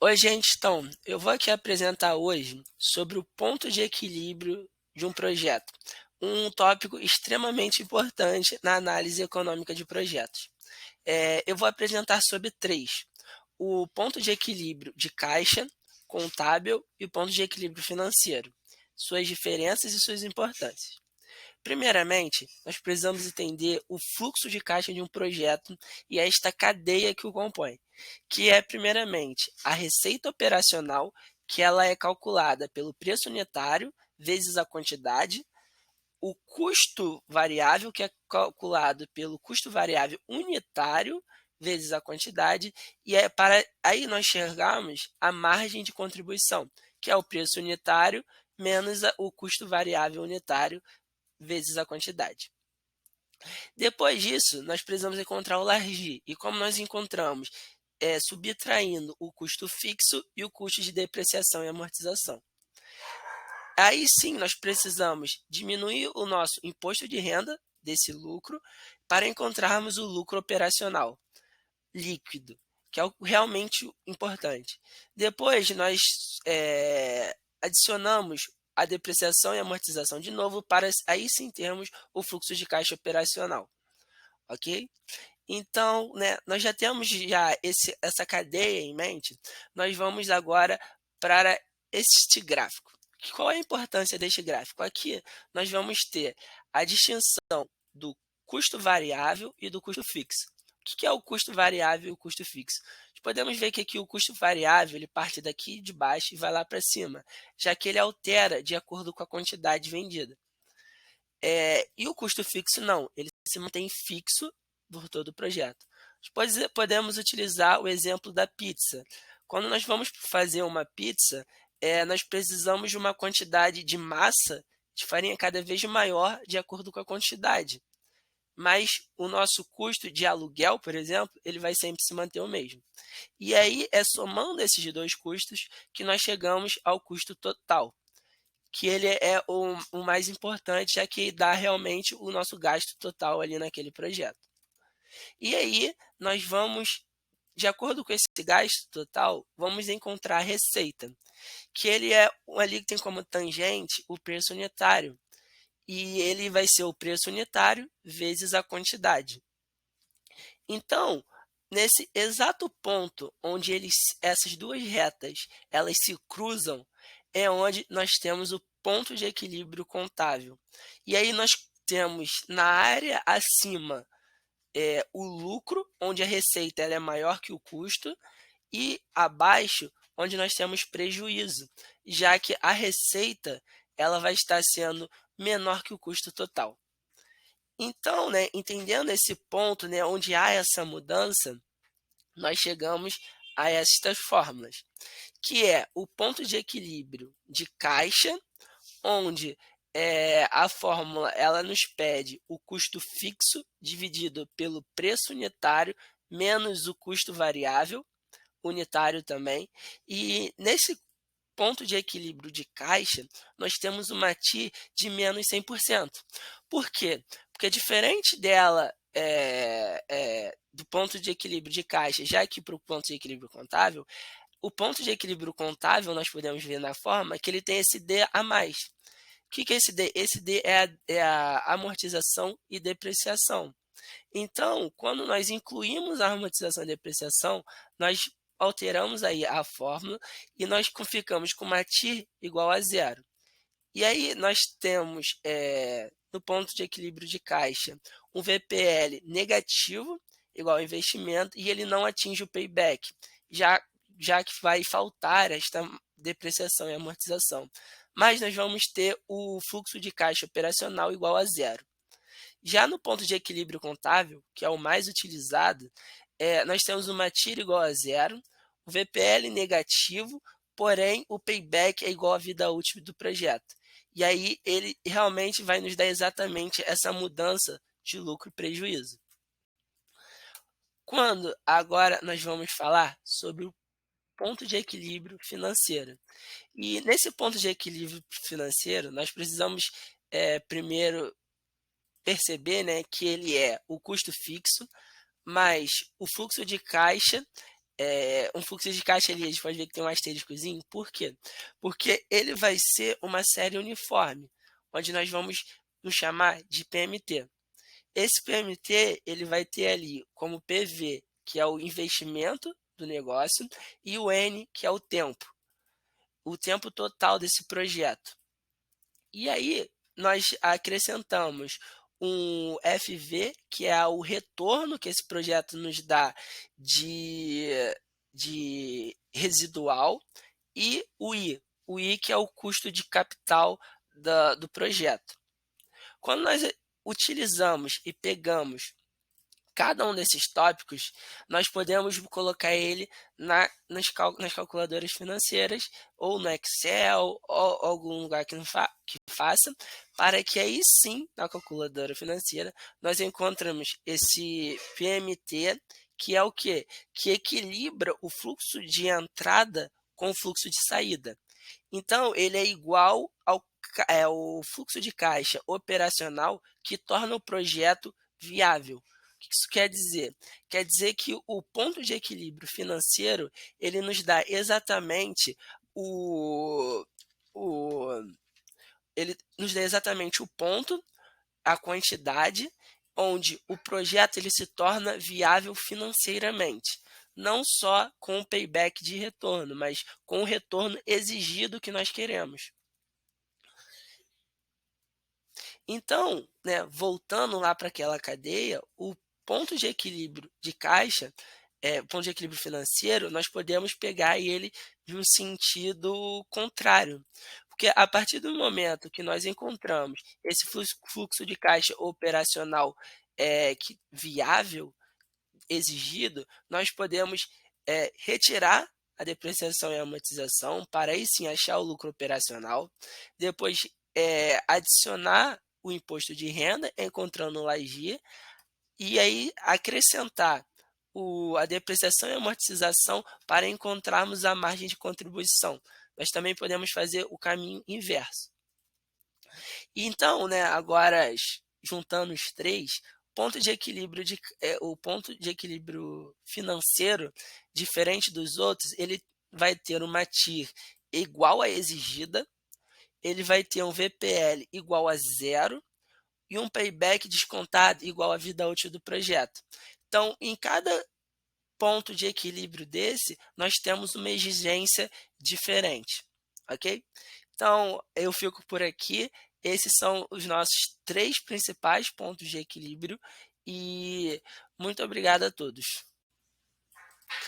Oi, gente, então, eu vou aqui apresentar hoje sobre o ponto de equilíbrio de um projeto, um tópico extremamente importante na análise econômica de projetos. Eu vou apresentar sobre três: o ponto de equilíbrio de caixa, contábil e o ponto de equilíbrio financeiro, suas diferenças e suas importâncias. Primeiramente, nós precisamos entender o fluxo de caixa de um projeto e esta cadeia que o compõe, que é, primeiramente, a receita operacional, que ela é calculada pelo preço unitário vezes a quantidade, o custo variável, que é calculado pelo custo variável unitário vezes a quantidade, e é para aí nós chegarmos a margem de contribuição, que é o preço unitário menos o custo variável unitário vezes a quantidade. Depois disso, nós precisamos encontrar o largi. E como nós encontramos? Subtraindo o custo fixo e o custo de depreciação e amortização. Aí sim, nós precisamos diminuir o nosso imposto de renda desse lucro para encontrarmos o lucro operacional líquido, que é o realmente importante. Depois, nós adicionamos a depreciação e amortização de novo para aí sim termos o fluxo de caixa operacional, ok? Então, né, nós já temos essa cadeia em mente, nós vamos agora para este gráfico. Qual é a importância deste gráfico? Aqui nós vamos ter a distinção do custo variável e do custo fixo. O que é o custo variável e o custo fixo? Nós podemos ver que aqui o custo variável ele parte daqui de baixo e vai lá para cima, já que ele altera de acordo com a quantidade vendida. E o custo fixo não, ele se mantém fixo por todo o projeto. Podemos utilizar o exemplo da pizza. Quando nós vamos fazer uma pizza, nós precisamos de uma quantidade de massa de farinha cada vez maior de acordo com a quantidade. Mas o nosso custo de aluguel, por exemplo, ele vai sempre se manter o mesmo. E aí é somando esses dois custos que nós chegamos ao custo total, que ele é o mais importante, já que dá realmente o nosso gasto total ali naquele projeto. E aí nós vamos, de acordo com esse gasto total, vamos encontrar a receita, que ele é ali que tem como tangente o preço unitário. E ele vai ser o preço unitário vezes a quantidade. Então, nesse exato ponto onde essas duas retas elas se cruzam, é onde nós temos o ponto de equilíbrio contável. E aí nós temos na área acima o lucro, onde a receita ela é maior que o custo, e abaixo, onde nós temos prejuízo, já que a receita ela vai estar sendo menor que o custo total. Então, né, entendendo esse ponto, né, onde há essa mudança, nós chegamos a estas fórmulas, que é o ponto de equilíbrio de caixa, onde a fórmula ela nos pede o custo fixo dividido pelo preço unitário menos o custo variável unitário também. E nesse ponto de equilíbrio de caixa, nós temos uma TI de menos 100%. Por quê? Porque diferente dela, do ponto de equilíbrio de caixa, já que para o ponto de equilíbrio contável, o ponto de equilíbrio contável, nós podemos ver na forma que ele tem esse D a mais. O que é esse D? Esse D é a amortização e depreciação. Então, quando nós incluímos a amortização e depreciação, nós alteramos aí a fórmula e nós ficamos com uma TIR igual a zero. E aí nós temos, no ponto de equilíbrio de caixa, um VPL negativo, igual ao investimento, e ele não atinge o payback, já que vai faltar esta depreciação e amortização. Mas nós vamos ter o fluxo de caixa operacional igual a zero. Já no ponto de equilíbrio contábil, que é o mais utilizado, nós temos uma TIR igual a zero, o VPL negativo, porém o payback é igual à vida útil do projeto. E aí ele realmente vai nos dar exatamente essa mudança de lucro e prejuízo. Quando agora nós vamos falar sobre o ponto de equilíbrio financeiro. E nesse ponto de equilíbrio financeiro, nós precisamos primeiro perceber, né, que ele é o custo fixo mais o fluxo de caixa um fluxo de caixa ali, a gente pode ver que tem um asteriscozinho, por quê? Porque ele vai ser uma série uniforme, onde nós vamos nos chamar de PMT. Esse PMT, ele vai ter ali como PV, que é o investimento do negócio, e o N, que é o tempo total desse projeto. E aí, nós acrescentamos um FV, que é o retorno que esse projeto nos dá de, de residual, e o I que é o custo de capital do projeto. Quando nós utilizamos e pegamos cada um desses tópicos, nós podemos colocar ele nas calculadoras financeiras, ou no Excel, ou algum lugar que faça, para que aí sim, na calculadora financeira, nós encontramos esse PMT, que é o quê? Que equilibra o fluxo de entrada com o fluxo de saída. Então, ele é igual ao fluxo de caixa operacional que torna o projeto viável. O que isso quer dizer? Quer dizer que o ponto de equilíbrio financeiro, ele nos dá exatamente o ele nos dá exatamente o ponto, a quantidade, onde o projeto ele se torna viável financeiramente. Não só com o payback de retorno, mas com o retorno exigido que nós queremos. Então, né, voltando lá para aquela cadeia, o ponto de equilíbrio de caixa, ponto de equilíbrio financeiro, nós podemos pegar ele de um sentido contrário. Porque a partir do momento que nós encontramos esse fluxo de caixa operacional viável, exigido, nós podemos retirar a depreciação e amortização para aí sim achar o lucro operacional, depois adicionar o imposto de renda, encontrando lá GIA, e aí acrescentar a depreciação e amortização para encontrarmos a margem de contribuição. Nós também podemos fazer o caminho inverso. Então, né, agora juntando os três, o ponto de equilíbrio financeiro, diferente dos outros, ele vai ter uma TIR igual à exigida, ele vai ter um VPL igual a zero e um payback descontado igual à vida útil do projeto. Então, em cada ponto de equilíbrio desse, nós temos uma exigência diferente, ok? Então, eu fico por aqui. Esses são os nossos três principais pontos de equilíbrio e muito obrigado a todos.